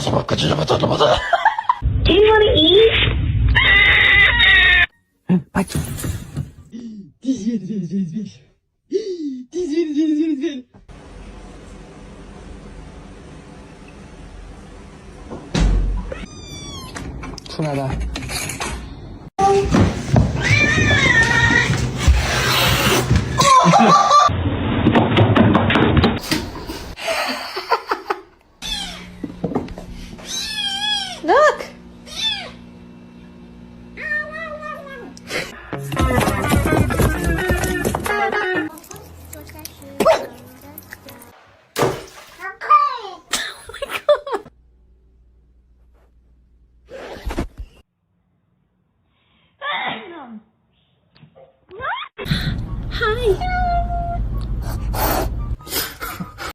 zaman kaçacağımı tanımadı. Do you want to eat? Bak. Şuna da.